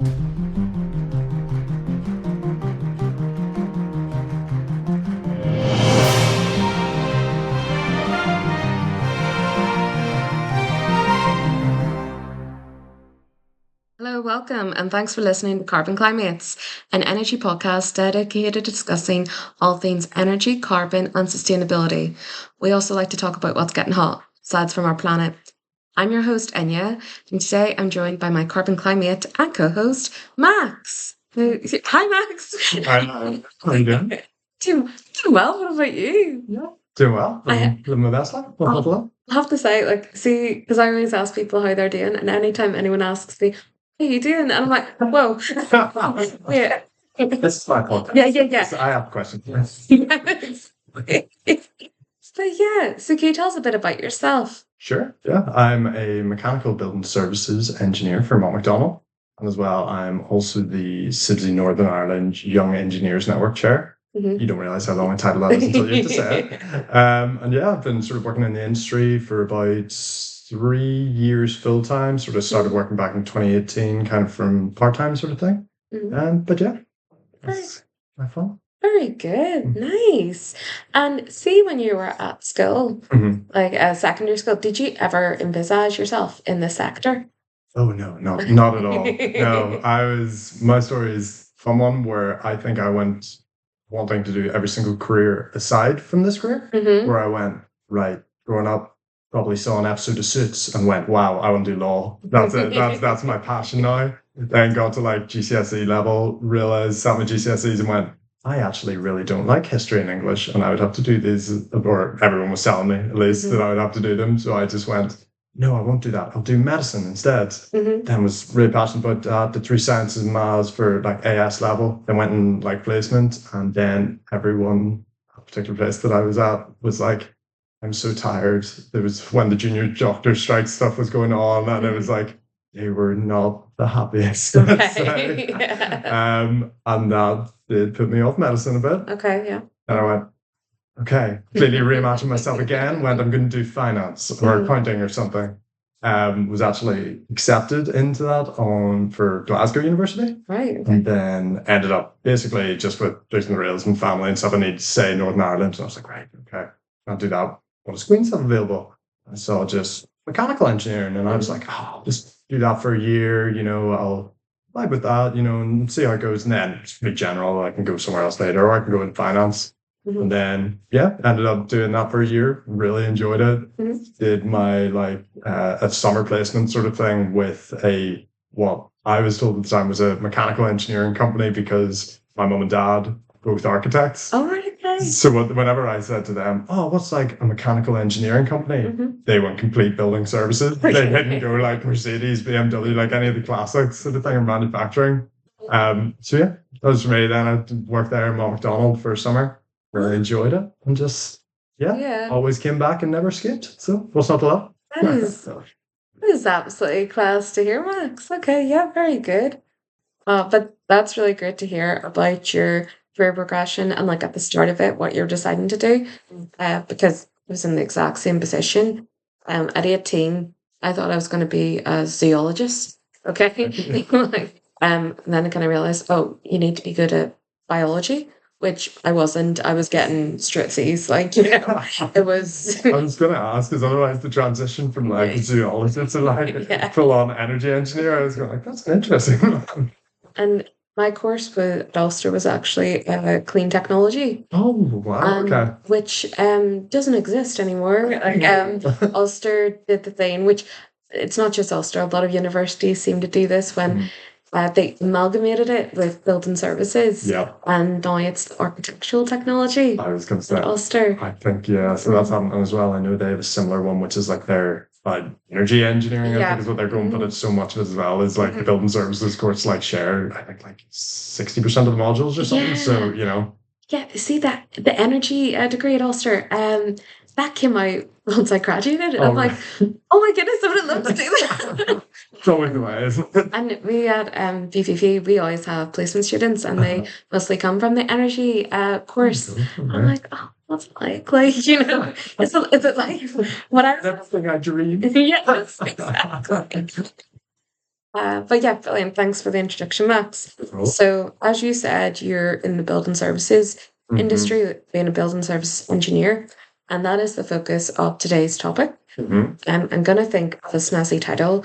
Hello, welcome, and thanks for listening to Carbon Cli-MATES, an energy podcast dedicated to discussing all things energy, carbon, and sustainability. We also like to talk about what's getting hot, sides from our planet. I'm your host, Enya, and today I'm joined by my Carbon Cli-MATE and co-host, Max. Hi, Max. Hi, how are you doing? Doing well. What about you? Yeah, doing well. Living my best life. I'll have to say, because I always ask people how they're doing, and anytime anyone asks me, how you doing? And I'm like, whoa. Yeah. This is my podcast. Yeah. So I have a question. Yes. Yes. But yeah, so can you tell us a bit about yourself? Sure. Yeah, I'm a mechanical building services engineer for Mott MacDonald. And as well, I'm also the CIBSE Northern Ireland Young Engineers Network Chair. You don't realize how long a title that is until you have to say it. And yeah, I've been sort of working in the industry for about 3 years full time. Sort of started working back in 2018, kind of from part time sort of thing. But yeah, that's my fun. Very good. Nice. And see, when you were at school, like secondary school, did you ever envisage yourself in this sector? Oh no, not at all. No, my story is from one where I think I went wanting to do every single career aside from this career, where I went, right, growing up, probably saw an episode of Suits and went, wow, I want to do law. That's it. That's my passion now. Then got to like GCSE level, realized, sat my GCSEs and went, I actually really don't like history and English, and I would have to do these, or everyone was telling me at least that I would have to do them. So I just went, no, I won't do that. I'll do medicine instead. Then was really passionate about that. The 3 sciences and maths for like AS level. Then went in like placement, and then everyone, a particular place that I was at, was like, I'm so tired. There was when the junior doctor strike stuff was going on, and it was like, they were not the happiest. Okay. And that did put me off medicine a bit. Okay, yeah. And I went, okay, clearly reimagined myself again, went, I'm going to do finance or accounting or something. Was actually accepted into that for Glasgow University. Right. Okay. And then ended up basically just with losing the rails and family and stuff. I need to say Northern Ireland. So I was like, right, okay, I'll do that. What does Queen's have available? I saw just mechanical engineering, and I was like, oh, I'll just do that for a year, I'll vibe with that, and see how it goes. And then it's pretty general. I can go somewhere else later, or I can go in finance. And then, ended up doing that for a year. Really enjoyed it. Did my a summer placement sort of thing with what I was told at the time was a mechanical engineering company, because my mum and dad, both architects. Oh, right, okay. So whenever I said to them, oh, what's like a mechanical engineering company? They went complete building services. They didn't go like Mercedes, BMW, like any of the classics sort of thing in manufacturing. So yeah, that was for me. Then I worked there in Mott MacDonald for a summer. Really enjoyed it, and just always came back and never skipped. So what's not to love? That is absolutely class to hear, Max. Okay, yeah, very good. But that's really great to hear about your career progression and like at the start of it, what you're deciding to do. Because I was in the exact same position. At 18, I thought I was going to be a zoologist. Okay, and then I kind of realized, oh, you need to be good at biology, which I wasn't. I was getting straight C's, it was. I was going to ask, because otherwise the transition from like zoologist to full on energy engineer, I was going like, that's an interesting one. And my course at Ulster was actually clean technology. Oh wow! Okay. Which doesn't exist anymore. Ulster did the thing, which it's not just Ulster. A lot of universities seem to do this when. They amalgamated it with building services, and now it's architectural technology. I was going to say Ulster. I think so that's happening as well. I know they have a similar one, which is like their energy engineering. I think is what they're going, but it's so much of it as well is like the building services course, like share. I think like 60% of the modules or something. So Yeah, see that the energy degree at Ulster. That came out once I graduated. I'm like, oh my goodness, I would love to do that. It's always the way, isn't it? And we at BVV, we always have placement students, and they mostly come from the energy course. I'm like, oh, what's it like? Is it like what I? Everything I dreamed. Yes, exactly. But yeah, brilliant. Thanks for the introduction, Max. Cool. So, as you said, you're in the building services industry, being a building services engineer, and that is the focus of today's topic. I'm going to think of a snazzy title.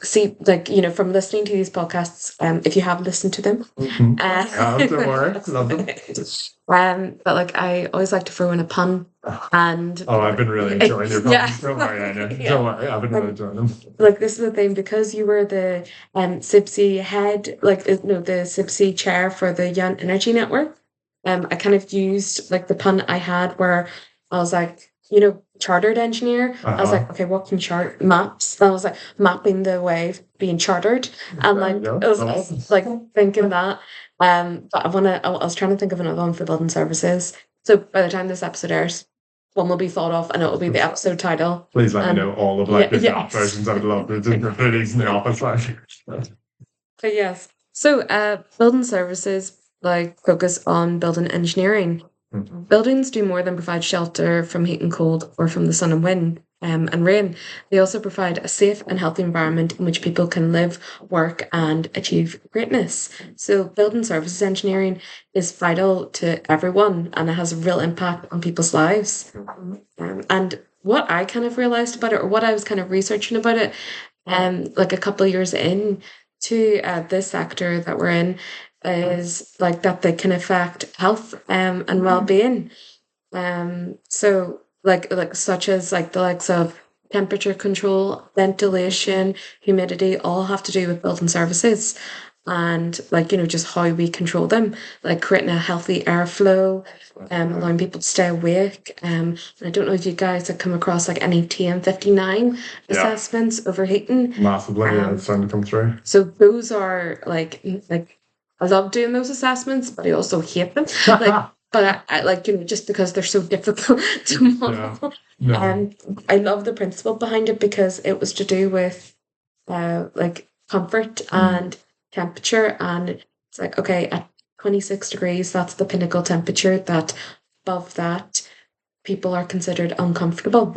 See, like, from listening to these podcasts, if you have listened to them, Don't worry, love them. but like, I always like to throw in a pun. And I've been really enjoying your puns. yeah. Don't worry, I know. Don't worry, I've been really enjoying them. Like, this is the thing, because you were the CIBSE head, like, no, the CIBSE chair for the Young Energy Network. I kind of used like the pun I had where I was like, chartered engineer. I was like, okay, what can chart maps? And I was like, mapping the way of being chartered. And like, I was like thinking that. But I was trying to think of another one for building services. So by the time this episode airs, one will be thought of, and it will be the episode title. Please let me know all of the draft versions. I would love to put these in the office. But yes, so building services like focus on building engineering. Buildings do more than provide shelter from heat and cold or from the sun and wind and rain. They also provide a safe and healthy environment in which people can live, work, and achieve greatness. So building services engineering is vital to everyone, and it has a real impact on people's lives. And what I kind of realized about it, or what I was kind of researching about it, like a couple of years in to this sector that we're in, is like that they can affect health and well-being. So like such as like the likes of temperature control, ventilation, humidity, all have to do with building services. And like, just how we control them, like creating a healthy airflow, allowing people to stay awake. And I don't know if you guys have come across like any TM59 assessments overheating. Massively, it's starting to come through. So those are like I love doing those assessments, but I also hate them. But I like, just because they're so difficult to model. And I love the principle behind it, because it was to do with like comfort and temperature. And it's like, okay, at 26 degrees, that's the pinnacle temperature, that above that people are considered uncomfortable.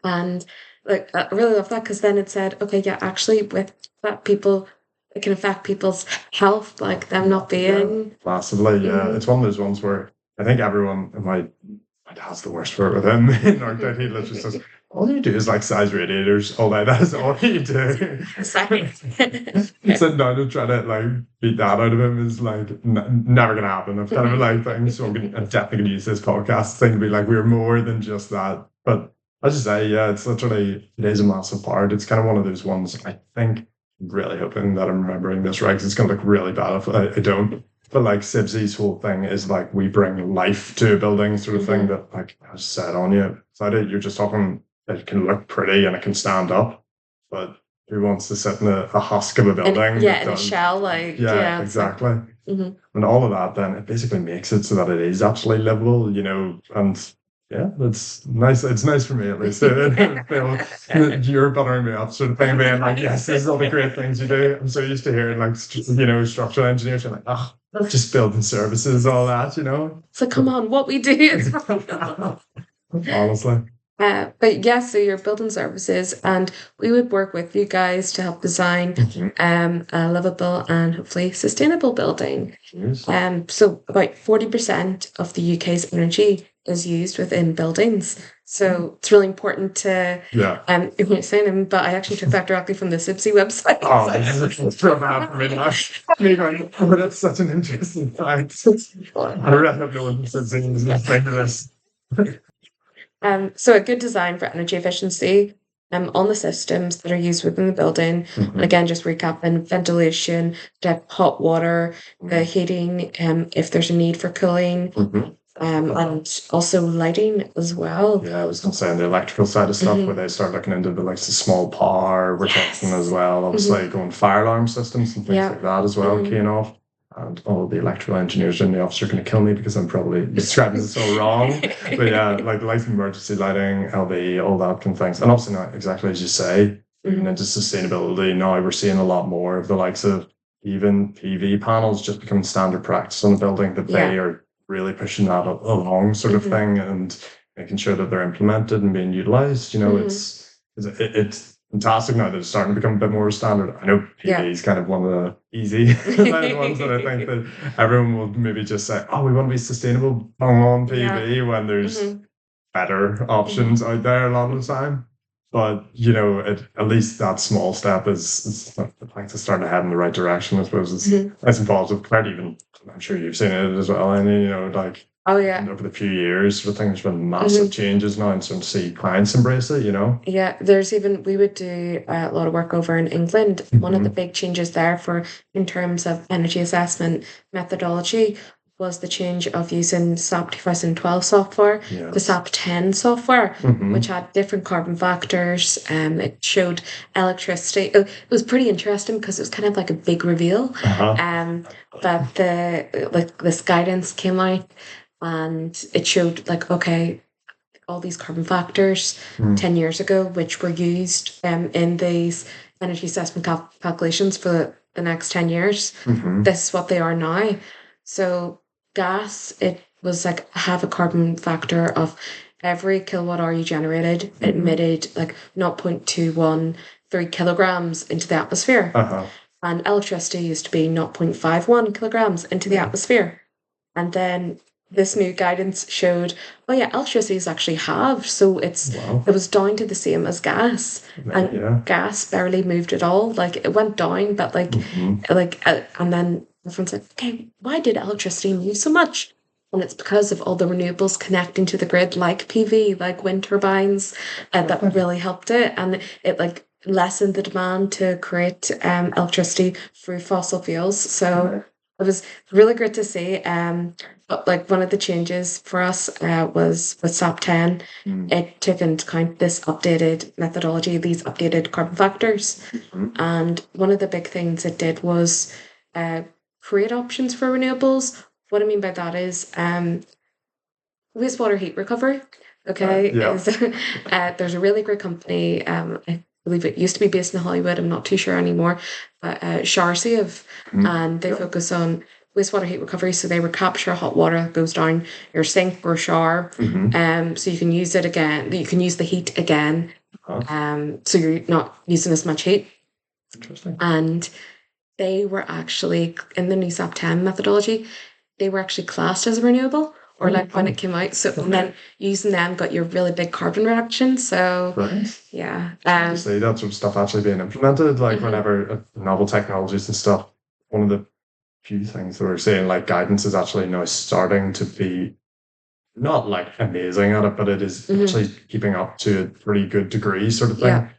And like, I really love that, because then it said, okay, yeah, actually with that, it can affect people's health, like them not being massively. It's one of those ones where I think everyone, my dad's the worst for it with him in our dad. He literally says, all you do is like size radiators all day. That is all you do. Sitting down to try to like beat that out of him is like never gonna happen. I've kind of like things, so I'm definitely gonna use this podcast thing to be like, we're more than just that. But as you say, it's literally, it is a massive part. It's kind of one of those ones, I think, really hoping that I'm remembering this right, because it's going to look really bad if I don't. But like CIBSE's whole thing is like, we bring life to a building sort of thing that like has set on you. You're just talking, it can look pretty and it can stand up, but who wants to sit in a husk of a building? In a shell, like exactly. And all of that, then it basically makes it so that it is actually livable, and yeah, that's nice. It's nice for me, at least. You're buttering me up, sort of thing, being like, yes, these are all the great things you do. I'm so used to hearing, like, structural engineers, you're like, oh, just building services, all that, So come on, what we do. Honestly. But yeah, so you're building services, and we would work with you guys to help design a livable and hopefully sustainable building. So about 40% of the UK's energy is used within buildings. So it's really important to you're saying them, but I actually took that directly from the CIBSE website. Oh, it's so bad for me now. Me going, oh, that's such an interesting fact. I really have no one who says things like this. So a good design for energy efficiency on the systems that are used within the building. And again, just recapping: ventilation, the hot water, the heating, if there's a need for cooling, and also lighting as well. Yeah, I was going to say on the electrical side of stuff, where they start looking into the small power, we're talking as well, obviously going fire alarm systems and things like that as well, keying off. And all the electrical engineers in the office are going to kill me because I'm probably describing this all wrong. But yeah, like life emergency lighting, LV, all that kind of things. And obviously not exactly as you say, into sustainability. Now we're seeing a lot more of the likes of even PV panels just becoming standard practice on the building, that they are really pushing that along sort of thing, and making sure that they're implemented and being utilized. It's fantastic now that it's starting to become a bit more standard. I know PV is kind of one of the easy ones that I think that everyone will maybe just say, oh, we want to be sustainable on PV when there's better options out there a lot of the time. But, at least that small step is it's starting to head in the right direction, I suppose. It's involved with quite even, I'm sure you've seen it as well, and oh yeah, over the few years, I think there's been massive changes now, and starting to see clients embrace it, Yeah, we would do a lot of work over in England. One of the big changes there in terms of energy assessment methodology was the change of using SAP 2012 software to SAP 10 software, which had different carbon factors. It showed electricity. It was pretty interesting because it was kind of like a big reveal. But this guidance came out and it showed okay, all these carbon factors 10 years ago, which were used in these energy assessment calculations for the next 10 years. This is what they are now. So gas, it was have a carbon factor of every kilowatt hour you generated, it emitted 0.213 kilograms into the atmosphere. And electricity used to be 0.51 kilograms into the atmosphere. And then this new guidance showed, oh yeah, electricity is actually halved, so it was down to the same as gas, and gas barely moved at all. It went down, but and then everyone's like, okay, why did electricity move so much? And it's because of all the renewables connecting to the grid, like PV, like wind turbines, that really helped it, and it lessened the demand to create electricity through fossil fuels. So it was really great to see. But one of the changes for us was with SAP 10. It took into account this updated methodology, these updated carbon factors. And one of the big things it did was create options for renewables. What I mean by that is wastewater heat recovery. Okay, there's a really great company. I believe it used to be based in Hollywood. I'm not too sure anymore, but CIBSE, and they focus on wastewater heat recovery. So they recapture hot water that goes down your sink or shower, so you can use it again. You can use the heat again, so you're not using as much heat. Interesting. And they were actually in the new SAP 10 methodology. They were actually classed as a renewable. Or when it came out, so and then using them got your really big carbon reduction. So yeah, see that sort of stuff actually being implemented, whenever novel technologies and stuff. One of the few things that we're seeing, guidance is actually now starting to be not amazing at it, but it is actually keeping up to a pretty good degree, sort of thing. Yeah.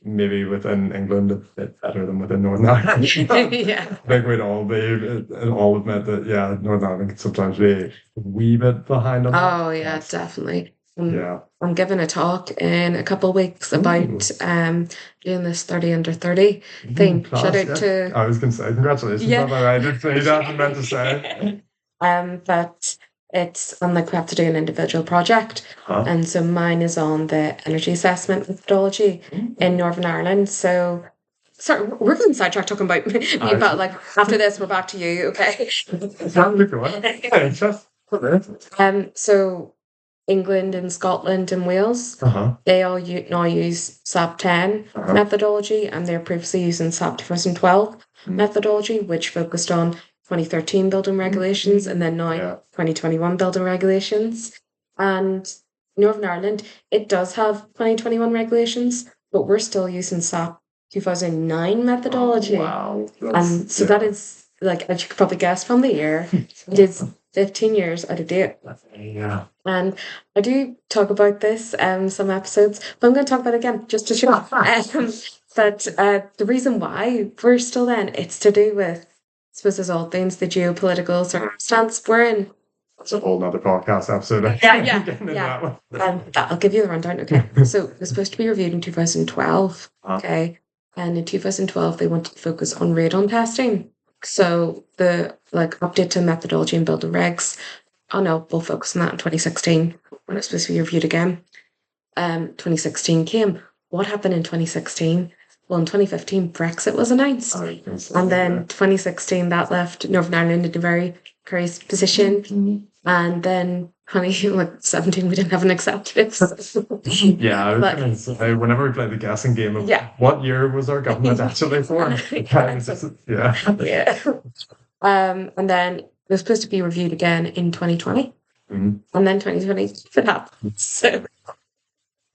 Maybe within England a bit better than within Northern Ireland. Yeah. I think we'd all admit that, Northern Ireland can sometimes be a wee bit behind on that. Oh yeah, definitely. I'm giving a talk in a couple of weeks about doing this 30 under 30 thing. Class, Shout out to I was gonna say congratulations on that. I did say that, I meant to say. But it's we have to do an individual project, and so mine is on the energy assessment methodology in Northern Ireland. So, sorry, we're going sidetrack talking about me, but after this, we're back to you, okay? So England and Scotland and Wales, they all now use SAP 10 methodology, and they're previously using SAP 2012 methodology, which focused on 2013 building regulations and then now 2021 building regulations. And Northern Ireland, it does have 2021 regulations, but we're still using SAP 2009 methodology. Wow. And so that is, as you could probably guess from the year, it is 15 years out of date. Yeah. And I do talk about this some episodes, but I'm going to talk about it again just to show. But the reason why we're still then, it's to do with, I suppose, there's all things, the geopolitical circumstance we're in. That's a whole nother podcast episode. Yeah. I'll give you the rundown. Okay. So it was supposed to be reviewed in 2012. Okay. And in 2012, they wanted to focus on radon testing. So the update to methodology and building regs. Oh no, we'll focus on that in 2016 when it's supposed to be reviewed again. 2016 came. What happened in 2016? Well, in 2015, Brexit was announced. And then 2016, that left Northern Ireland in a very precarious position. And then honey, like 17, we didn't have an executive. Yeah, I was But gonna say, whenever we played the guessing game of yeah. what year was our government actually for, yeah. Yeah. And then it was supposed to be reviewed again in 2020, Mhm. and then 2020 it happened. So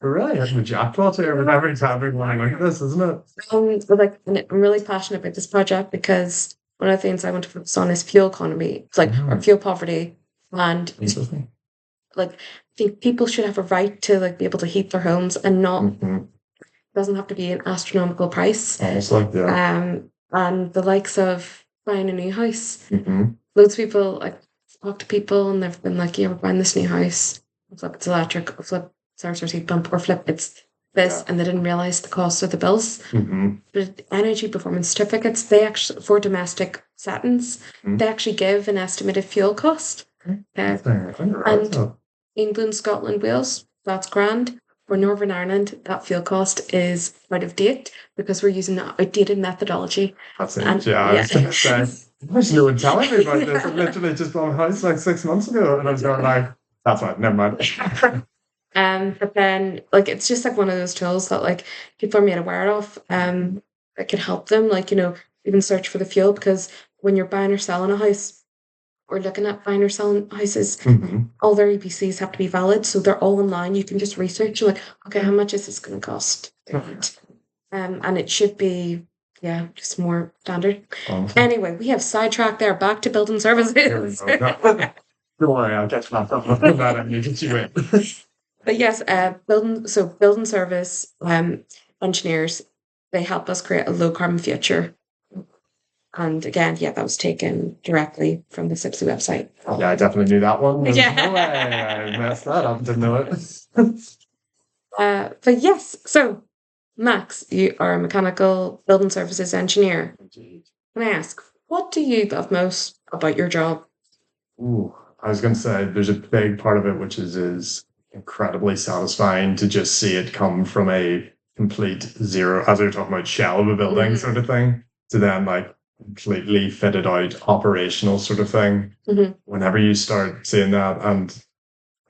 We're really hitting the jackpot here with every time we're going like this, isn't it? but like, and I'm really passionate about this project because one of the things I want to focus on is fuel economy, it's like or fuel poverty, and Interesting. like I think people should have a right to like be able to heat their homes and not Mhm. doesn't have to be an astronomical price. Honestly, yeah. And the likes of buying a new house. Mhm. Loads of people like talk to people and they've been like, yeah, we're buying this new house. Flip it's electric, or flip it's our heat pump, or flip it's this, Yeah. and they didn't realise the cost of the bills. Mhm. But energy performance certificates, they actually for domestic settings, Mhm. they actually give an estimated fuel cost. And England, Scotland, Wales, that's grand. For Northern Ireland, that fuel cost is out of date because we're using an outdated methodology. That's it. And Yeah, I was gonna say, there's no one telling me about this. I literally just bought a house like 6 months ago, and I was going like, that's right, never mind. But then like it's just like one of those tools that like people are made aware of that can help them, like, you know, even search for the fuel, because when you're buying or selling a house or looking at buying or selling houses, Mhm. all their EPCs have to be valid, so they're all online. You can just research, you're like, okay, how much is this going to cost? And it should be, yeah, just more standard. Honestly. Anyway, we have sidetracked there. Back to building Here we services. go. No, don't worry, I'll catch back up on that and you get you in. But yes, building service engineers, they help us create a low carbon future. And again, yeah, that was taken directly from the CIBSE website. Yeah, I definitely knew that one. There's Yeah. no way I messed that up. Didn't know it. But yes, so Max, you are a mechanical building services engineer. Indeed. Can I ask, what do you love most about your job? Ooh, I was going to say there's a big part of it which is incredibly satisfying to just see it come from a complete zero, as we were talking about shell of a building sort of thing, to then like completely fitted out operational sort of thing. Mhm. Whenever you start seeing that, and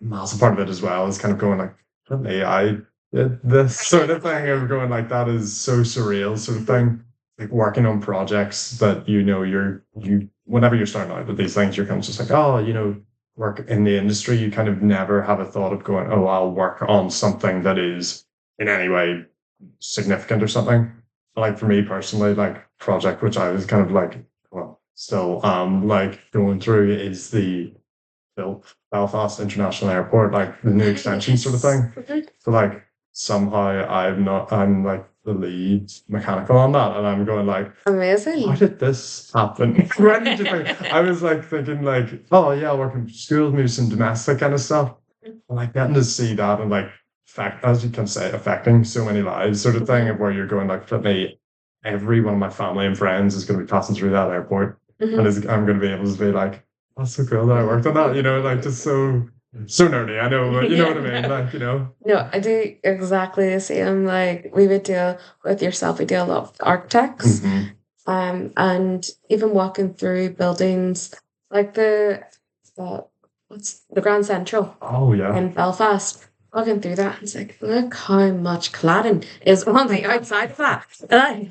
a massive part of it as well is kind of going like, really, I did this sort of thing, of going like, that is so surreal sort of thing. Like working on projects that you know you whenever you're starting out with these things, you're kind of just like, oh, you know, work in the industry, you kind of never have a thought of going, oh, I'll work on something that is in any way significant or something. Like for me personally, like project which I was kind of like, well, still like going through is the Belfast International Airport, like the new extension sort of thing. Mhm. So like somehow I'm like the lead mechanical on that, and I'm going like, Amazing. how did this happen? When did you think? I was like thinking like, oh yeah, I'll work in schools, maybe some domestic kind of stuff. And like getting to see that and like as you can say, affecting so many lives sort of thing, of where you're going like, flip me, every one of my family and friends is going to be passing through that airport, and I'm going to be able to be like, that's so cool that I worked on that, you know, like just so nerdy, I know, but you know what I mean, like, you know. No, I do exactly the same. Like we would deal with yourself, we deal a lot with architects. Mhm. And even walking through buildings like what's the Grand Central Oh yeah. in Belfast. Walking through that, it's like, look how much cladding is on the outside of that. And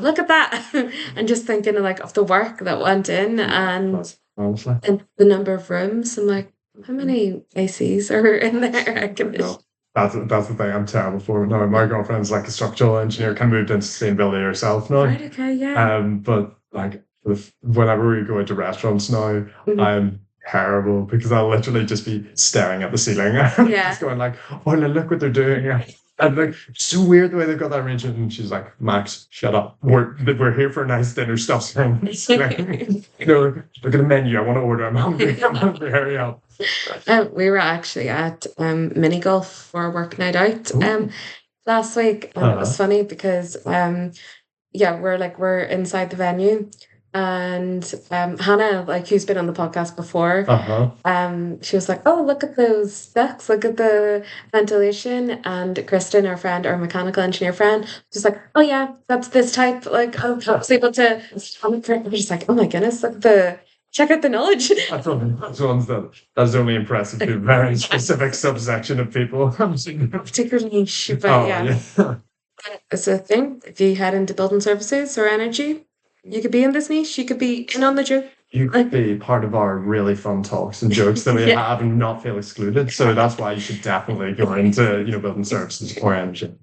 look at that. And just thinking of like of the work that went in Honestly. and the number of rooms. I'm like, how many ACs are in there? I can No, that's the thing I'm terrible for. No, my girlfriend's like a structural engineer, kind of moved into sustainability herself now. Right, okay, yeah. But like whenever we go into restaurants now, Mhm. I'm terrible because I'll literally just be staring at the ceiling, Yeah. just going like, oh, look what they're doing. And like, it's so weird the way they've got that arrangement. And she's like, Max, shut up. We're here for a nice dinner. Stop saying this. Like, you know, look at the menu. I want to order. I'm hungry. I'm hungry. Hurry up. We were actually at mini golf for a work night out Ooh. last week, and it was funny because yeah, we're inside the venue, and Hannah, like who's been on the podcast before, she was like, "Oh, look at those decks! Look at the ventilation." And Kristen, our friend, our mechanical engineer friend, was like, "Oh yeah, that's this type." Like, I was able to. I'm just like, "Oh my goodness, look at the check out the knowledge. That's ones that's only impressive to a very specific subsection of people. Particular niche, but Oh yeah. yeah. It's a thing. If you head into building services or energy, you could be in this niche. You could be in on the joke. You could be part of our really fun talks and jokes that we Yeah. have and not feel excluded. So that's why you should definitely go into, building services or energy.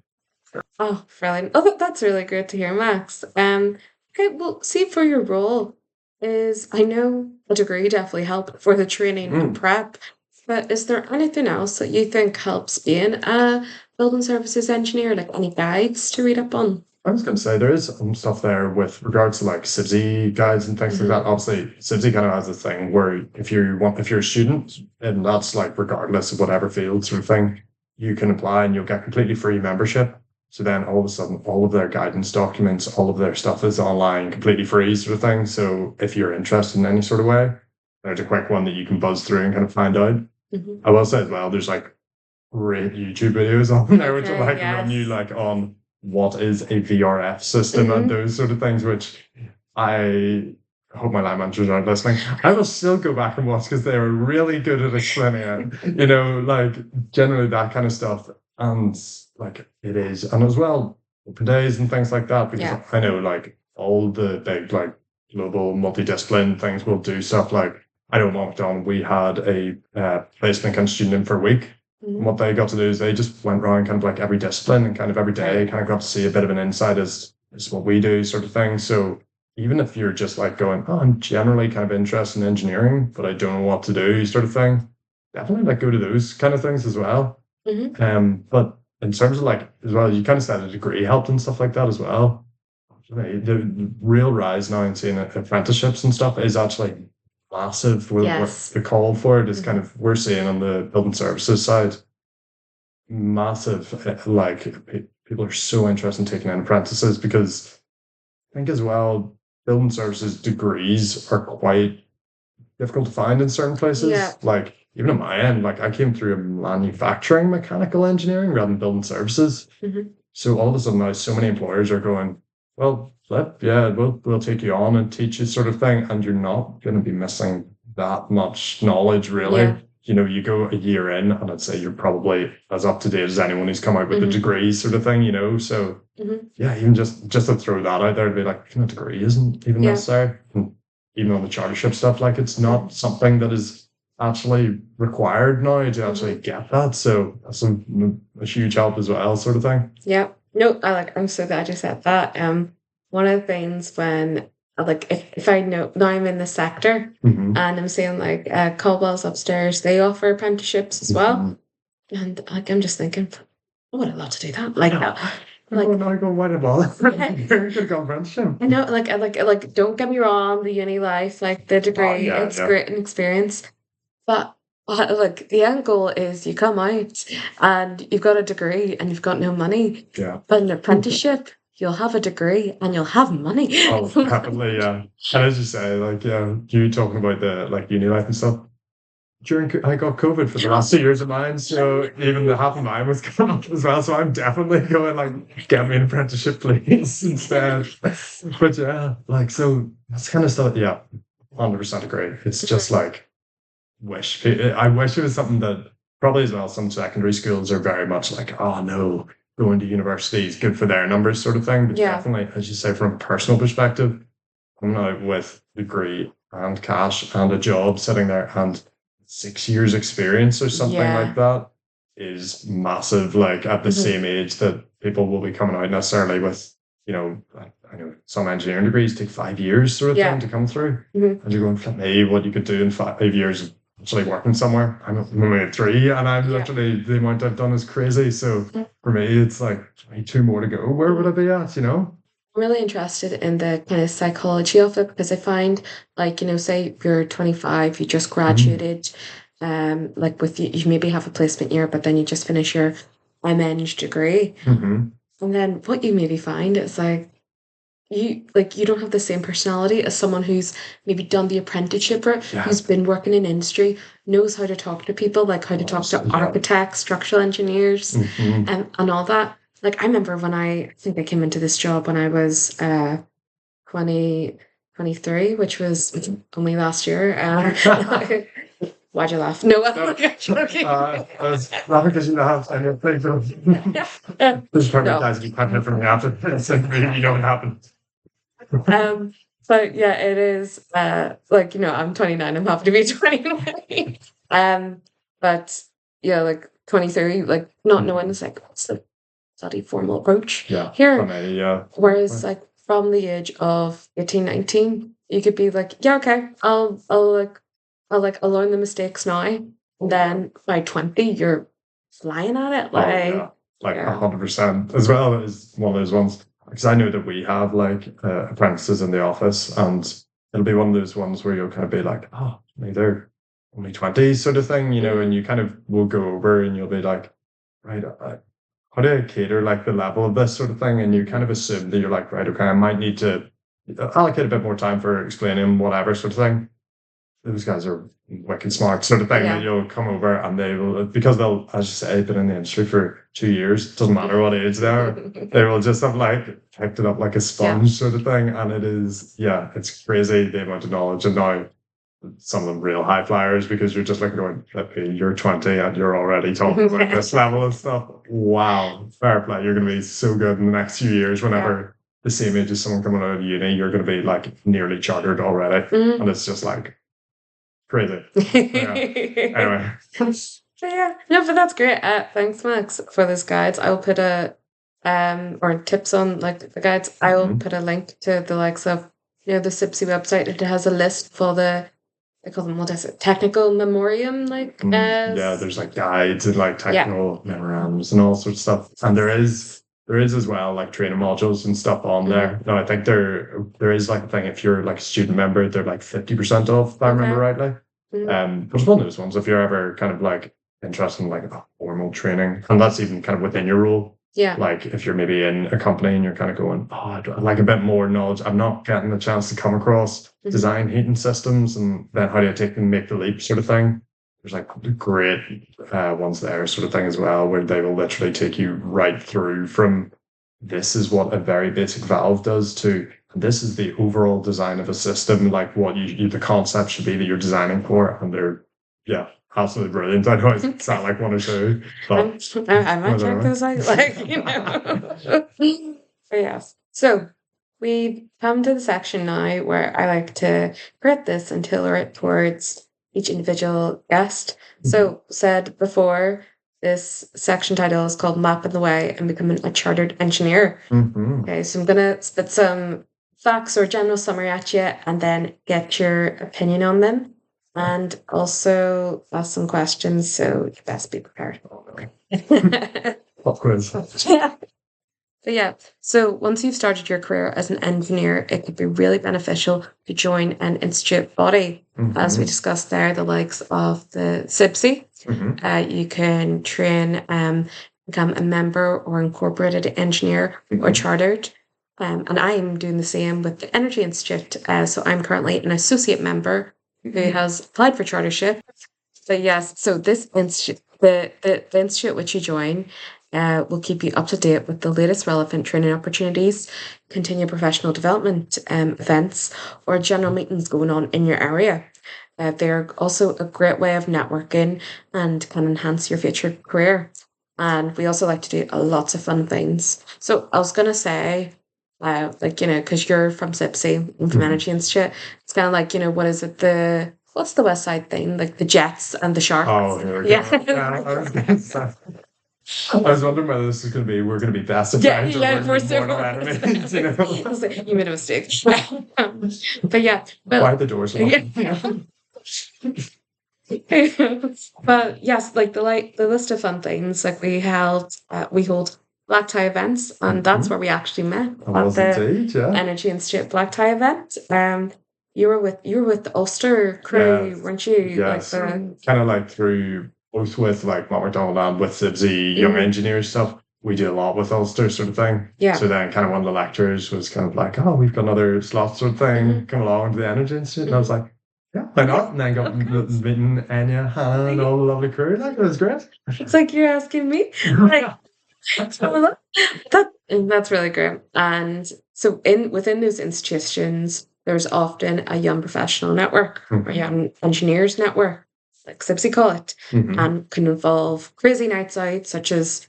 Oh, brilliant. Oh, that's really great to hear, Max. Okay, well, see for your role is I know a degree definitely helped for the training and prep, but is there anything else that you think helps being a building services engineer, like any guides to read up on? I was going to say there is some stuff there with regards to like CIBSE guides and things like that. Obviously, CIBSE kind of has a thing where if you're a student, and that's like regardless of whatever field sort of thing, you can apply and you'll get completely free membership. So then all of a sudden, all of their guidance documents, all of their stuff is online, completely free sort of thing. So if you're interested in any sort of way, there's a quick one that you can buzz through and kind of find out. I will say as well, there's like great YouTube videos on there which will Okay, like run you yes. like on what is a VRF system and those sort of things, which I hope my line managers aren't listening. I will still go back and watch because they are really good at explaining it, like generally that kind of stuff. And like it is, and as well, open days and things like that, because Yeah. I know like all the big like global multidiscipline things will do stuff like I know Mott MacDonald, we had a placement kind of student in for a week. And what they got to do is they just went around kind of like every discipline and kind of every day Right. kind of got to see a bit of an insight as what we do sort of thing. So even if you're just like going, oh, I'm generally kind of interested in engineering, but I don't know what to do sort of thing, definitely like go to those kind of things as well. But in terms of like as well, you kind of said a degree helped and stuff like that as well. The real rise now in seeing apprenticeships and stuff is actually massive. Yes. The call for it is kind of we're seeing on the building services side massive. People are so interested in taking in apprentices because I think as well building services degrees are quite difficult to find in certain places. Yeah. Like even at my end, like I came through a manufacturing mechanical engineering rather than building services. So all of a sudden now so many employers are going, well, yeah, we'll take you on and teach you sort of thing, and you're not going to be missing that much knowledge really. Yeah. You go a year in, and I'd say you're probably as up to date as anyone who's come out with a degree sort of thing. So yeah, even just to throw that out there, to be like, a degree isn't even necessary. And even on the chartership stuff, like it's not something that is actually required now to actually get that. So that's a huge help as well, sort of thing. Yeah. No, I'm so glad you said that. One of the things when like if I know now I'm in the sector and I'm seeing like Caldwell's upstairs, they offer apprenticeships as well. And like I'm just thinking, I would love to do that. Like like I go, why did all good apprenticeship? I know, like don't get me wrong, the uni life, like the degree, it's great an experience. But like the end goal is you come out and you've got a degree and you've got no money. Yeah. But an apprenticeship, you'll have a degree and you'll have money. Oh, definitely, yeah. And as you say, like, you talking about the like uni life and stuff. I got COVID for the last 2 years of mine, so even the half of mine was coming up as well. So I'm definitely going like, get me an apprenticeship, please, instead. But yeah, like so that's kind of stuff. Yeah, 100% agree. It's just like I wish it was something that probably as well some secondary schools are very much like, oh no, going to university is good for their numbers sort of thing. But definitely, as you say, from a personal perspective, coming out with a degree and cash and a job sitting there and 6 years experience or something like that is massive. Like at the same age that people will be coming out necessarily with, I know some engineering degrees take 5 years sort of thing to come through. And you're going, flip me, what you could do in 5 years of actually working somewhere. I'm only at 3 and I'm literally, the amount I've done is crazy. So for me, it's like 22 more to go. Where would I be at, I'm really interested in the kind of psychology of it because I find like, say you're 25, you just graduated, like with you maybe have a placement year, but then you just finish your MEng degree. And then what you maybe find is like you don't have the same personality as someone who's maybe done the apprenticeship route, who's been working in industry, knows how to talk to people, like how to talk to architects, structural engineers, and all that. Like I remember when I think I came into this job when I was 20, 23, which was only last year. Why'd you laugh? No, I'm joking. I was laughing because you laughed and you're playing film. This is perfect, guys. You can't hear from me after this, and maybe you know what happened. But yeah, it is like, I'm 29, I'm happy to be 29. But yeah, like 23, like not knowing is like what's the bloody formal approach here. For me, yeah. Whereas like from the age of 18, 19, you could be like, yeah, okay, I'll learn the mistakes now. And then by 20, you're flying at it. Like 100%. As well as one of those ones. Because I know that we have like apprentices in the office, and it'll be one of those ones where you'll kind of be like, oh, maybe they're only 20 sort of thing, and you kind of will go over and you'll be like, right, how do I cater like the level of this sort of thing? And you kind of assume that you're like, right, okay, I might need to allocate a bit more time for explaining whatever sort of thing. Those guys are wicked smart sort of thing that you'll come over and they will, because they'll, as you say, been in the industry for 2 years, doesn't matter what age they are, they will just have like picked it up like a sponge sort of thing. And it is, it's crazy the amount of knowledge. And now some of them real high flyers, because you're just like going, you're 20 and you're already talking about this level of stuff. Wow, fair play. You're going to be so good in the next few years. Whenever the same age as someone coming out of uni, you're going to be like nearly chartered already. And it's just like, crazy. Anyway. No, but that's great. Thanks, Max, for those guides. I'll put or tips on like the guides. I'll put a link to the likes of, the CIBSE website. It has a list for they call them, what is it, technical memoriam, like. There's like guides and like technical memorandums and all sorts of stuff. And there is as well like training modules and stuff on there. No, I think there is like a thing, if you're like a student member, they're like 50% off, if I remember rightly. There's one of those ones if you're ever kind of like interested in like formal training, and that's even kind of within your role. Like if you're maybe in a company and you're kind of going, I'd like a bit more knowledge, I'm not getting the chance to come across design heating systems, and then how do I take and make the leap sort of thing. There's like great ones there sort of thing as well, where they will literally take you right through from this is what a very basic valve does to this is the overall design of a system, like what the concept should be that you're designing for. And they're, absolutely brilliant. I know I sound like one or two, but I might check those out, But yes. So we've come to the section now where I like to create this and tailor it towards each individual guest. So said before, this section title is called Mapping the Way and Becoming a Chartered Engineer. Okay, so I'm going to spit some facts or general summary at you and then get your opinion on them. And also ask some questions, so you best be prepared. Pop quiz. But yeah, so once you've started your career as an engineer, it could be really beneficial to join an institute body. As we discussed there, the likes of the CIBSE. You can train, become a member or incorporated engineer or chartered. And I'm doing the same with the Energy Institute. So I'm currently an associate member who has applied for chartership. But yes, so this institute, the institute which you join, will keep you up to date with the latest relevant training opportunities, continue professional development events, or general meetings going on in your area. They're also a great way of networking and can enhance your future career. And we also like to do lots of fun things. So I was going to say, because you're from CIBSE and from Energy Institute, it's kind of like, what is it, what's the West Side thing? Like the Jets and the Sharks. Oh, here we go. I was wondering whether this is we're going to be best of friends or we're enemies. You made a mistake. But yeah. Why are the doors locked? But yes, like the list of fun things, like we hold black tie events, and that's where we actually met at the Energy Institute black tie event. You were with the Ulster crew, weren't you? Yes, kind of like through both with like Mott MacDonald and with CIBSE Young Engineers stuff. We do a lot with Ulster sort of thing. So then kind of one of the lecturers was kind of like, oh, we've got another slot sort of thing, come along to the Energy Institute. And I was like, yeah, why not? And then got meeting Anya, Hannah, and all the lovely crew. Like, it was great. It's like you're asking me. That's really great. And so within those institutions, there's often a young professional network or Mhm. young engineers network, like CIBSE call it, Mhm. and can involve crazy nights out, such as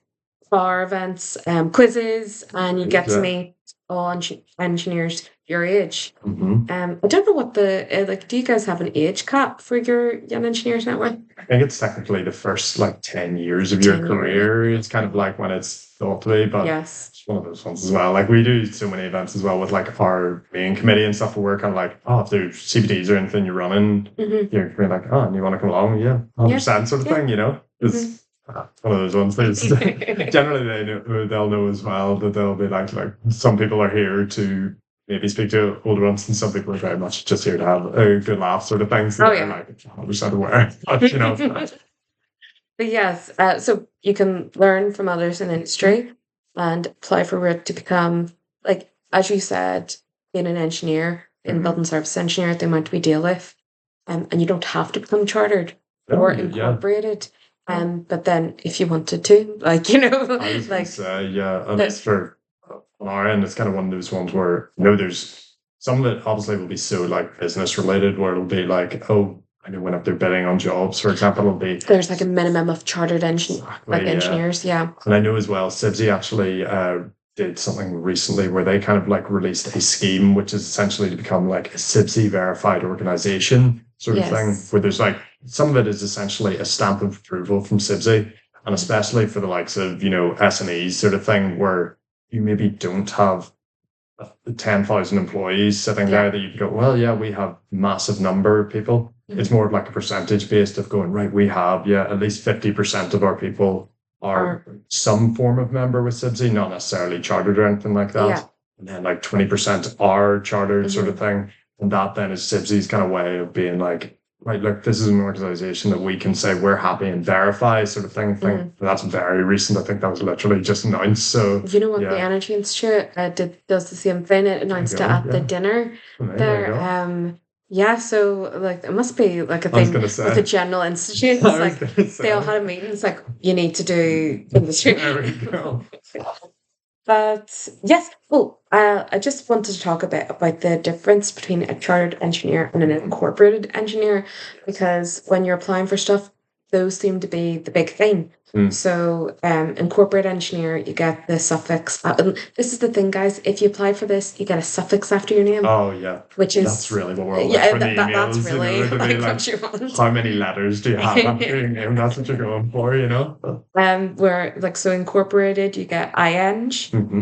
bar events, quizzes, and you get to Yeah. meet all engineers your age. Mhm. I don't know what the like. Do you guys have an age cap for your Young Engineers Network? I think it's technically the first like 10 years of your 10 years. career. It's kind of like when it's thought to be, but Yes. it's one of those ones as well. Like we do so many events as well with like our main committee and stuff. Where we're kind of like, oh, if there's CBDs or anything you're running, you're being like, oh, and you want to come along? Yeah, 100% sort of Yeah. thing, you know? It's one of those ones. There's generally they'll know as well that they'll be like some people are here to maybe speak to older ones, and some people are very much just here to have a good laugh, sort of thing. So they're like 100% aware, but you know. But yes, so you can learn from others in industry and apply for it to become, like, as you said, being an engineer, in building service engineer, the amount we deal with, and you don't have to become chartered or incorporated. But then if you wanted to, like, I was gonna say, at the- least for on our end, it's kind of one of those ones where there's some of it obviously will be so like business related, where it'll be like, oh, I know when if they're bidding on jobs, for example, it'll be there's like a minimum of chartered engineers, yeah. And I know as well, CIBSE actually did something recently where they kind of like released a scheme, which is essentially to become like a CIBSE verified organization sort of thing, where there's like some of it is essentially a stamp of approval from CIBSE, and especially for the likes of SMEs sort of thing, where you maybe don't have 10,000 employees sitting there that you can go, well, yeah, we have massive number of people. It's more of like a percentage based of going, right, we have, at least 50% of our people are some form of member with CIBSE, not necessarily chartered or anything like that. Yeah. And then like 20% are chartered sort of thing. And that then is CIBSE's kind of way of being like, right, look, this is an organization that we can say we're happy and verify sort of thing. That's very recent. I think that was literally just announced. So you know what, the Energy Institute does the same thing. It announced it at the dinner there. Yeah, so like it must be like a thing with the general institutes. Like they all had a meeting. It's like you need to do industry. There we go. But yes, I just wanted to talk a bit about the difference between a chartered engineer and an incorporated engineer, because when you're applying for stuff, those seem to be the big thing. So, incorporated engineer, you get the suffix. And this is the thing, guys. If you apply for this, you get a suffix after your name. Oh yeah, which is that's really what we're all like for the emails. That's really what you want. How many letters do you have after your name? That's what you're going for, Where like so incorporated, you get ing,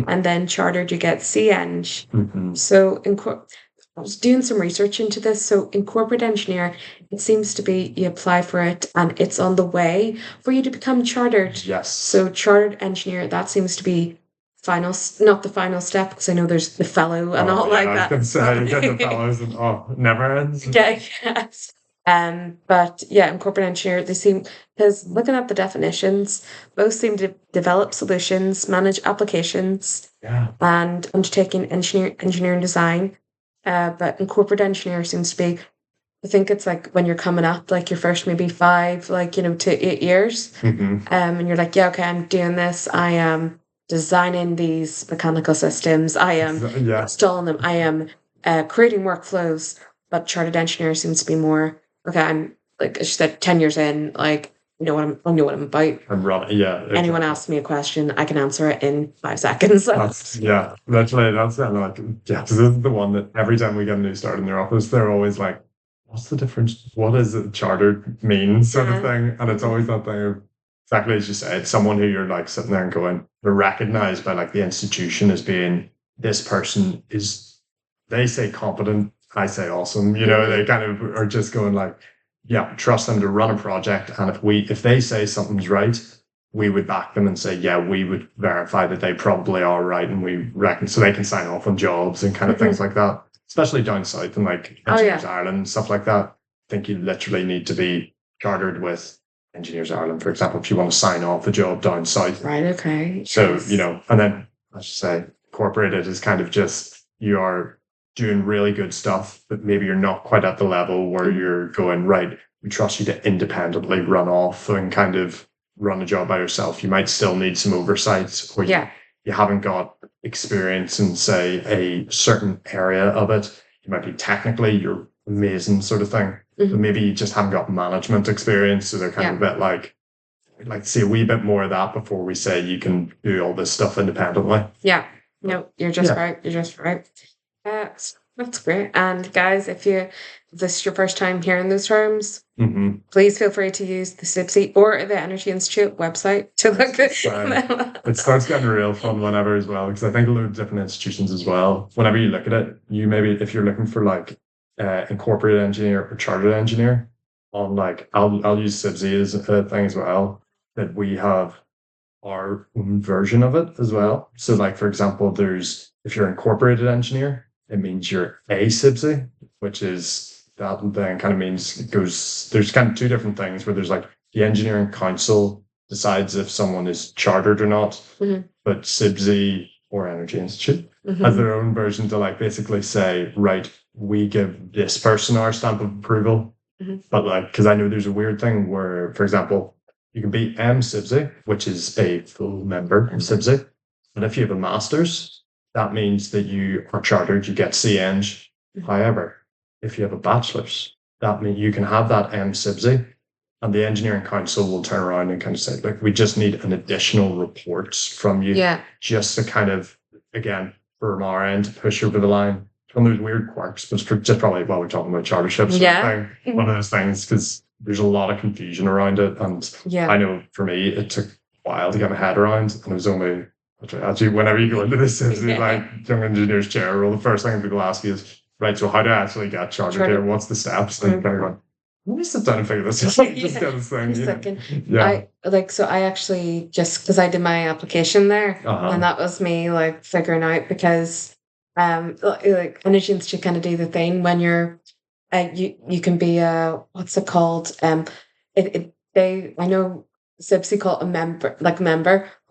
and then chartered, you get ceng. So I was doing some research into this. So in corporate engineer, it seems to be you apply for it and it's on the way for you to become chartered. Yes. So chartered engineer, that seems to be not the final step, because I know there's the fellow and all like that. I was going to say, you get the fellows and it never ends. Yeah, yes. But yeah, in corporate engineer, they seem, because looking at the definitions, both seem to develop solutions, manage applications, and undertaking engineering design. But in corporate engineer seems to be, I think it's like when you're coming up, like your first maybe 5, to 8 years. And you're like, yeah, okay, I'm doing this. I am designing these mechanical systems. I am installing them. I am creating workflows. But chartered engineer seems to be more, okay, I'm like as you said, 10 years in, like I know what I'm about. I'm running, Anyone asks me a question, I can answer it in 5 seconds. Literally, that's like, this is the one that every time we get a new start in their office, they're always like, what's the difference? What does it chartered mean, sort of thing? And it's always that thing of, exactly as you said, someone who you're like sitting there and going, they're recognized by like the institution as being, this person is, they say competent, I say awesome. They kind of are just going like, trust them to run a project. And if they say something's right, we would back them and say, we would verify that they probably are right. And we reckon, so they can sign off on jobs and kind of things like that, especially down south and like Engineers Ireland and stuff like that. I think you literally need to be chartered with Engineers Ireland, for example, if you want to sign off a job down south. Right. Okay. So, and then I should say incorporated is kind of just, you are doing really good stuff, but maybe you're not quite at the level where you're going, right, we trust you to independently run off and kind of run a job by yourself. You might still need some oversight, or you haven't got experience in, say, a certain area of it. you might be technically, you're amazing sort of thing. But maybe you just haven't got management experience. So they're kind of a bit like, we'd like to see a wee bit more of that before we say you can do all this stuff independently. Yeah. No, you're just right. You're just right. That's great. And guys, if this is your first time hearing those terms, please feel free to use the CIBSE or the Energy Institute website to look at it. Starts getting real fun whenever as well, because I think a lot of different institutions as well, whenever you look at it, you maybe, if you're looking for like incorporated engineer or chartered engineer on like, I'll use CIBSE as a thing as well, that we have our own version of it as well. So like, for example, if you're incorporated engineer, it means you're a CIBSE, which is that then kind of means there's kind of two different things where there's like the engineering council decides if someone is chartered or not, but CIBSE or Energy Institute has their own version to like basically say, right, we give this person our stamp of approval. But like, because I know there's a weird thing where, for example, you can be CIBSE, which is a full member of CIBSE. And if you have a master's, that means that you are chartered, you get CEng. However, if you have a bachelor's, that means you can have that CIBSE, and the engineering council will turn around and kind of say, like, we just need an additional reports from you, just to kind of, again, from our end, push over the line. It's one of those weird quirks, but it's just probably while we're talking about charterships, one of those things, because there's a lot of confusion around it. And I know for me, it took a while to get my head around, and it was only, actually, whenever you go into this, like young engineers chair role, the first thing people ask you is, right, so how do I actually get chartered here? What's the steps? And kind of going, let me sit down and figure this out. Just get this thing. I actually, just because I did my application there, and that was me like figuring out, because like Energy Institute kind of do the thing when you're you can be what's it called? I know CIBSE call it a member,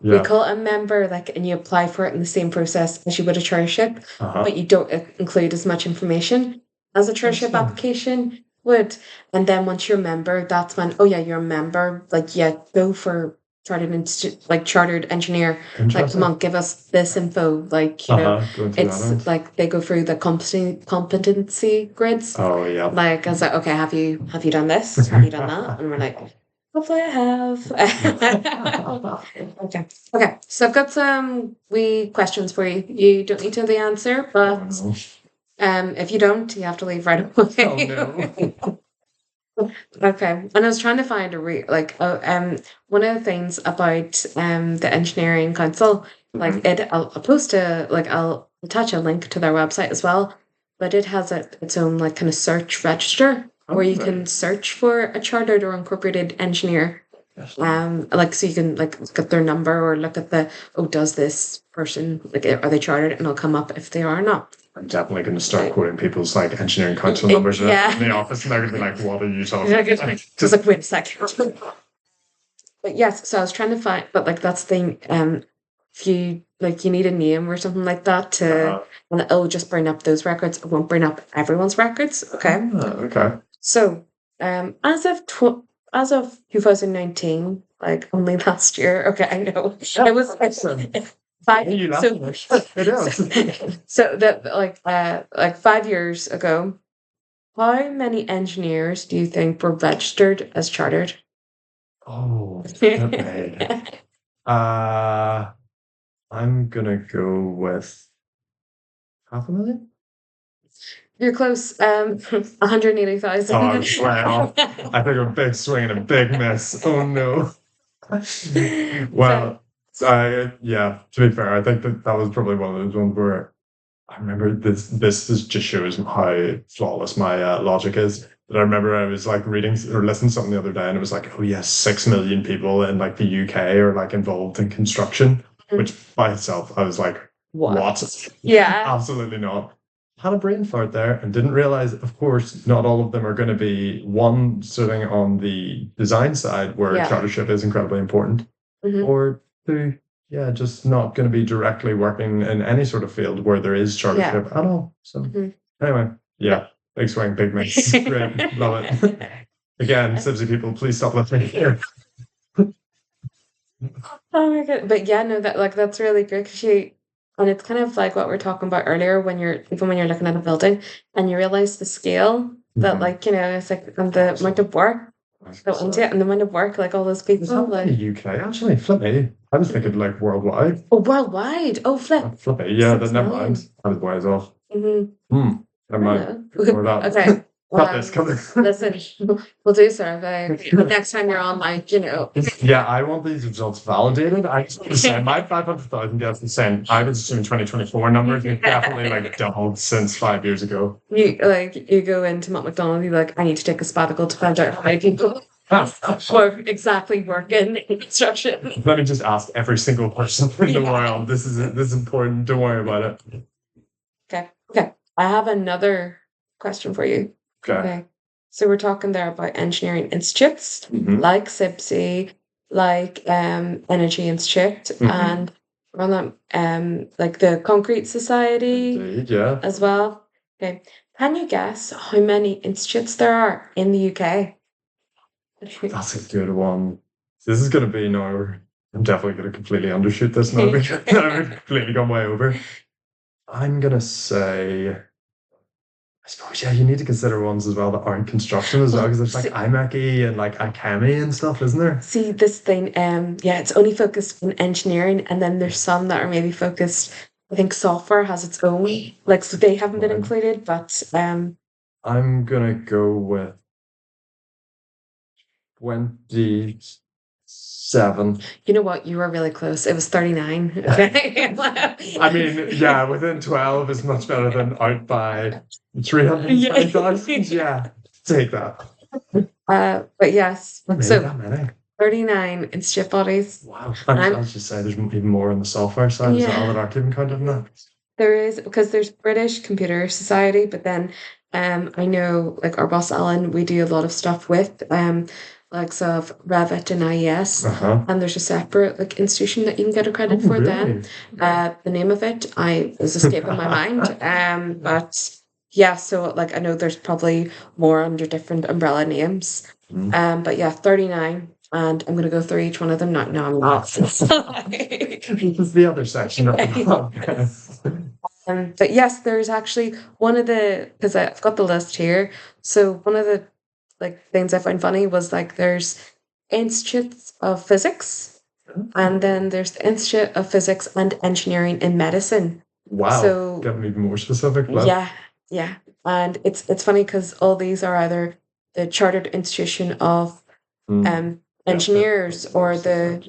we call it a member, like, and you apply for it in the same process as you would a chartership, but you don't include as much information as a chartership application would. And then once you're a member, that's when, you're a member, like, go for chartered engineer, like, come on, give us this info, like, you know, it's like they go through the competency grids. Like, I was like, okay, have you done this? Have you done that? And we're like, hopefully I have. Okay. So I've got some wee questions for you. You don't need to know the answer, but if you don't, you have to leave right away. Okay. And I was trying to find one of the things about the engineering council, like I'll attach a link to their website as well, but it has its own like kind of search register where you can search for a chartered or incorporated engineer. So you can like look at their number or look at does this person, like, are they chartered, and it'll come up if they are or not. I'm definitely going to start quoting people's like engineering council numbers in the office, and they're going to be like, "What are you talking about?" Just like, wait a second. But yes, so I was trying to find, but like that's the thing. If you need a name or something like that and it'll just bring up those records. It won't bring up everyone's records. Okay. Okay. So, as of 2019, like only last year. Okay, I know it was 5. It is. So that like 5 years ago, how many engineers do you think were registered as chartered? Oh, okay. I'm gonna go with 500,000. You're close. 180,000. Oh, wow. I think a big swing and a big miss. Oh no. Well, to be fair, I think that was probably one of those ones where I remember this just shows how flawless my logic is. But I remember I was like reading or listening to something the other day, and it was like, oh yes, 6 million people in like the UK are like involved in construction, which by itself I was like, what? Yeah. Absolutely not. Had a brain fart there and didn't realize, of course, not all of them are going to be one sitting on the design side where chartership is incredibly important, or two, just not going to be directly working in any sort of field where there is chartership at all. So anyway, big swing, big miss. Great, love it. Again, CIBSE people, please stop listening here. Oh my god! But yeah, no, that's really great because And it's kind of like what we are talking about earlier when you're looking at a building and you realize the scale that like, it's like and the amount of work go into it and the amount of work like all those people Is that in like the UK actually? Flip me. I was thinking like worldwide. oh worldwide. Oh flip. Flip me. Yeah, 6 never million. mind. I was way off. Mm-hmm. Never mind. Okay. Or that. Okay. Cut this, cut this. Listen, we'll do a survey. The next time you're on, like, Yeah, I want these results validated. I just want to say my 500,000 yes, the same. I was assuming 2024 numbers. You've definitely like doubled since 5 years ago. you go into Mott MacDonald, you're like, I need to take a sabbatical to find out how many people were exactly working in construction. Let me just ask every single person in the world. This is important. Don't worry about it. Okay. I have another question for you. Okay. So we're talking there about engineering institutes like CIBSE, like Energy Institute, and we're on that like the Concrete Society as well. Okay. Can you guess how many institutes there are in the UK? That's a good one. This is going to be no. I'm definitely going to completely undershoot this now because I've completely gone way over. I'm going to say. I suppose, yeah, you need to consider ones as well that aren't construction as well, because there's like IMECI and like Academy and stuff, isn't there? See, this thing, it's only focused on engineering, and then there's some that are maybe focused, I think software has its own, like, so they haven't been included, but I'm gonna go with 27. You know what? You were really close. It was 39. Okay. I mean, yeah, within 12 is much better than out by 320,000. Yeah, take that. But yes, so that many. 39 institute bodies. Wow. I was just say there's even more on the software side as well that aren't even counted in that. There is, because there's British Computer Society, but then I know like our boss Alan, we do a lot of stuff with likes of Revit and IES, and there's a separate like institution that you can get a credit for. Really? Then the name of it is escaping my mind, but yeah, so like I know there's probably more under different umbrella names, but yeah, 39, and I'm gonna go through each one of them. No, I'm not. This is the other section of the podcast. But yes, there's actually one of the, because I've got the list here, so one of the like things I find funny was like there's Institutes of Physics, and then there's the Institute of Physics and Engineering in Medicine. Wow. So get even more specific. Yeah. And it's funny because all these are either the Chartered Institution of Engineers or the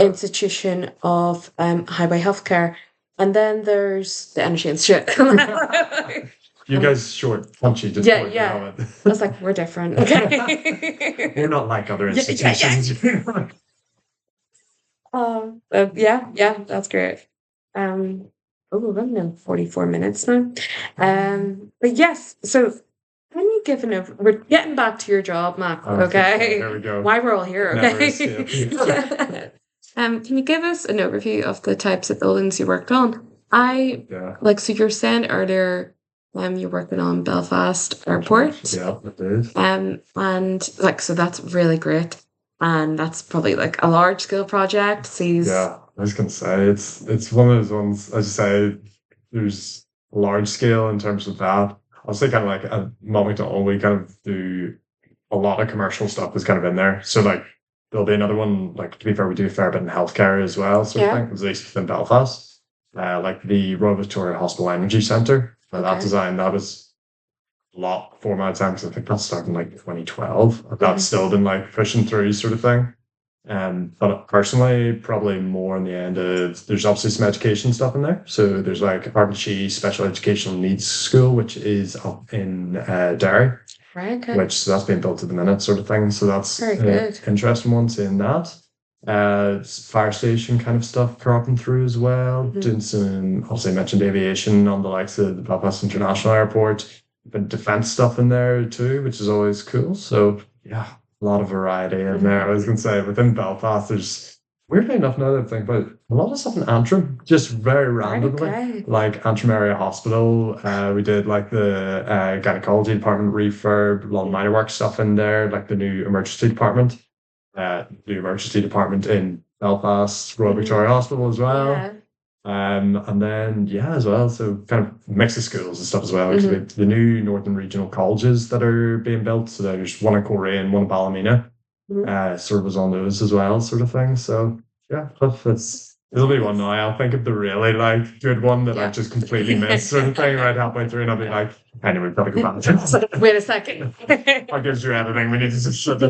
Institution of Highway Healthcare. And then there's the Energy Institute. You guys short, punchy, just yeah. I was like, we're different. Okay. We're not like other institutions. Yeah, that's great. We're running in 44 minutes now. But yes, so can you give we're getting back to your job, Max, okay? There we go. Why we're all here, okay? Can you give us an overview of the types of buildings you worked on? So you were saying earlier, you're working on Belfast Airport. Yeah, it is. And like, so that's really great. And that's probably like a large scale project. Yeah, I was gonna say it's one of those ones, as you say, there's large scale in terms of that. I'll say kind of like at Mott MacDonald, we kind of do a lot of commercial stuff is kind of in there. So like there'll be another one, like to be fair, we do a fair bit in healthcare as well, sort of thing. At least within Belfast. Like the Royal Victoria Hospital Energy Centre. That design, that was a lot before my time, because I think that started in like 2012. That's still been like pushing through sort of thing. But personally, probably more in the end of, there's obviously some education stuff in there. So there's like RBG Special Educational Needs School, which is up in Derry. Right, okay. Which that's being built at the minute, sort of thing. So that's an interesting one, seeing that. Fire station kind of stuff cropping through as well. Doing some, obviously I mentioned aviation on the likes of the Belfast International Airport. But defense stuff in there too, which is always cool. So yeah, a lot of variety in there. I was going to say within Belfast, there's weirdly enough now that I think about it, a lot of stuff in Antrim, just very randomly. Like Antrim Area Hospital, we did like the gynecology department refurb, a lot of minor work stuff in there, like the new emergency department. The emergency department in Belfast, Royal Victoria Hospital as well. And then as well, so kind of mix of schools and stuff as well. Because the new Northern Regional colleges that are being built, so there's one in Korea and one in Ballymena. Sort of was on those as well, sort of thing. So yeah, it'll be one now. I'll think of the really like good one that I just completely missed, sort of thing, right halfway through, and I'll be like, anyway, we've got to go back to it. Wait a second. I'll give you editing. We need to just shut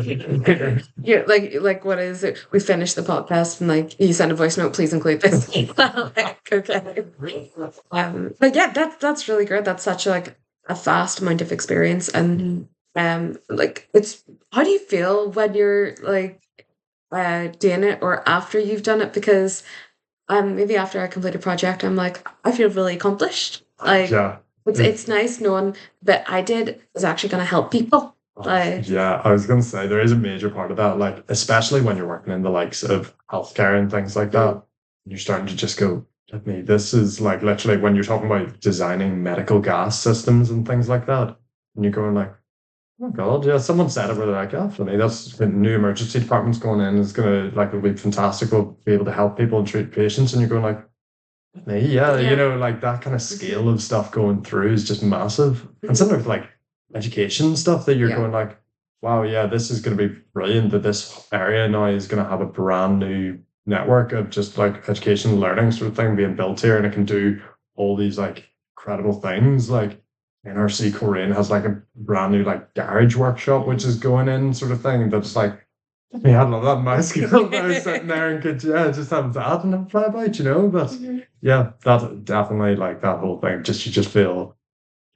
Yeah, like what is it? We finished the podcast and like you send a voice note, please include this. Like, okay. But yeah, that's really good. That's such like a vast amount of experience, and like it's how do you feel when you're like doing it or after you've done it? Because maybe after I complete a project, I'm like I feel really accomplished. Like it's nice knowing that I did is actually going to help people. Like yeah, I was going to say there is a major part of that, like especially when you're working in the likes of healthcare and things like that, you're starting to just go, let me. This is like literally when you're talking about designing medical gas systems and things like that, and you're going like, oh God, yeah. Someone said it where they're like, oh, for me, that's the new emergency department's going in. It's gonna like it'll be fantastic. We'll be able to help people and treat patients, and you're going like, me, you know, like that kind of scale of stuff going through is just massive. And something with like education stuff that you're going like, wow, yeah, this is going to be brilliant. That this area now is going to have a brand new network of just like education and learning sort of thing being built here, and it can do all these like incredible things. Like NRC Korean has like a brand new like garage workshop which is going in sort of thing. That's like, yeah, I love that in my school. I was sitting there and could just have that and fly about, you know. But yeah, that definitely like that whole thing. Just you just feel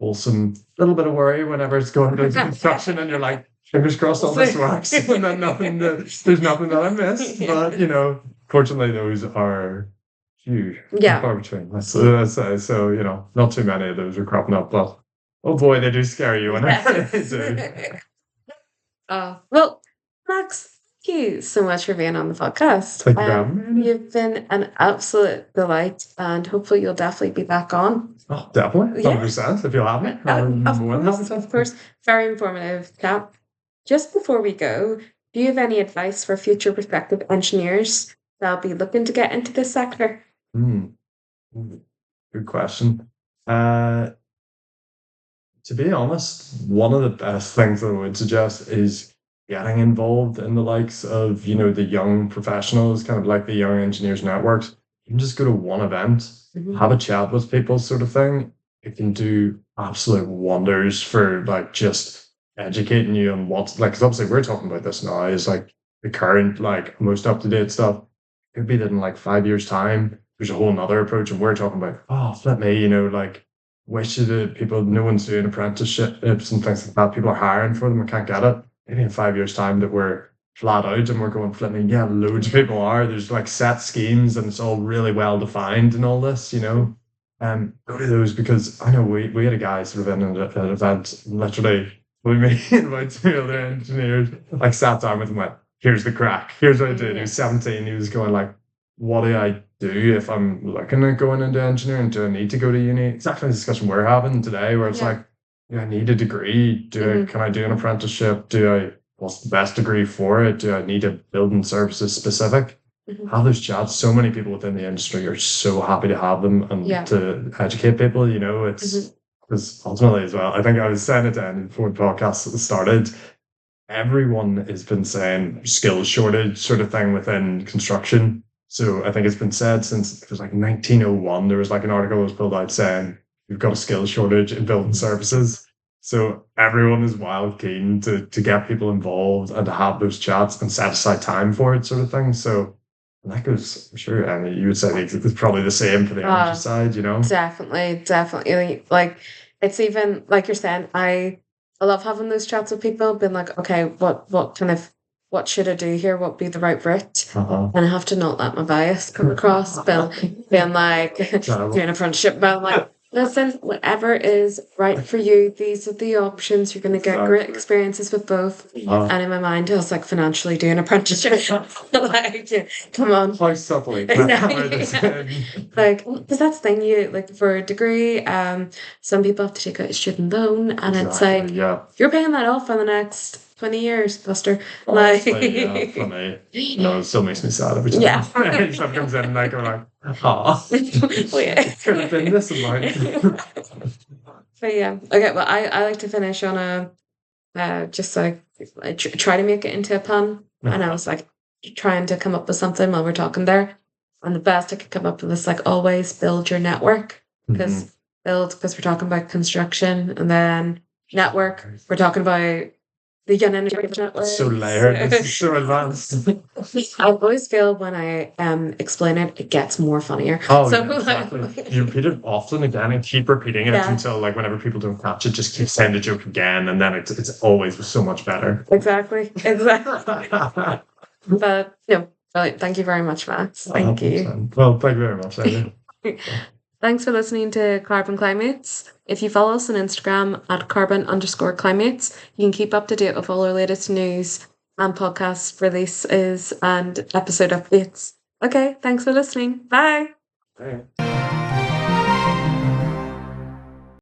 wholesome, little bit of worry whenever it's going to construction, and you're like, fingers crossed all this works, and then there's nothing that I missed. But you know, fortunately, those are few, far between. So you know, not too many of those are cropping up, but oh boy, they do scare you when they do. Well, Max, thank you so much for being on the podcast. Thank you for having me. You've been an absolute delight, and hopefully you'll definitely be back on. Oh, definitely. 100%. If you'll have me. Of course. Very informative chat. Just before we go, do you have any advice for future prospective engineers that'll be looking to get into this sector? Good question. To be honest, one of the best things that I would suggest is getting involved in the likes of, you know, the young professionals, kind of like the young engineers networks. You can just go to one event, have a chat with people sort of thing. It can do absolute wonders for like just educating you on what's like, because obviously we're talking about this now is like the current, like most up-to-date stuff. It could be that in like 5 years' time, there's a whole nother approach, and we're talking about, oh, flip me, you know, like wish that people, no one's doing apprenticeships and things like that. People are hiring for them and can't get it. Maybe in 5 years' time that we're flat out and we're going flipping, yeah, loads of people are. There's like set schemes and it's all really well defined and all this, you know. Go to those, because I know we had a guy sort of in an event, literally we me and about 2 other engineers like sat down with him and went, here's the crack, here's what I did. He was 17, he was going like, what do I do if I'm looking at going into engineering? Do I need to go to uni? Exactly the discussion we're having today, where it's like, I need a degree. Can I do an apprenticeship? What's the best degree for it? Do I need a building services specific? Have those chats. So many people within the industry are so happy to have them and to educate people, you know. It's because ultimately as well, I think I was saying it then before the podcast started, everyone has been saying skills shortage sort of thing within construction. So I think it's been said since it was like 1901, there was like an article that was pulled out saying we've got a skills shortage in building services. So everyone is wild keen to get people involved and to have those chats and set aside time for it, sort of thing. So that goes, I'm sure, and you would say it's probably the same for the energy side, you know? Definitely. Like it's even like you're saying, I love having those chats with people, being like, okay, what should I do here? What would be the right route? And I have to not let my bias come across, being like doing a apprenticeship, but I'm like, listen, whatever is right for you, these are the options. You're going to get great experiences with both. And in my mind, I was like, financially doing an apprenticeship. Like, come on. How subtly. Like, because that's the thing, you like for a degree, some people have to take out a student loan, and it's like, you're paying that off for the next 20 years, Buster. Honestly, yeah, funny. No, it still makes me sad every time. Yeah. Stuff comes in and I go like, oh, it could have been this amount. But yeah, okay. Well, I like to finish on a just like try to make it into a pun, and I was like trying to come up with something while we're talking there, and the best I could come up with is like always build your network because because we're talking about construction, and then network we're talking about the young energy network. So layered. This is so advanced. I always feel when I explain it, it gets more funnier. Oh, So yeah, exactly. You repeat it often again and keep repeating it until like whenever people don't catch it, just keep saying the joke again, and then it's always so much better. Exactly. But no, brilliant. Thank you very much, Max. Thank you. Well, thank you very much, Amy. Thanks for listening to Carbon Cli-MATES. If you follow us on Instagram at carbon_Cli-MATES, you can keep up to date with all our latest news and podcast releases and episode updates. Okay, thanks for listening. Bye. Bye.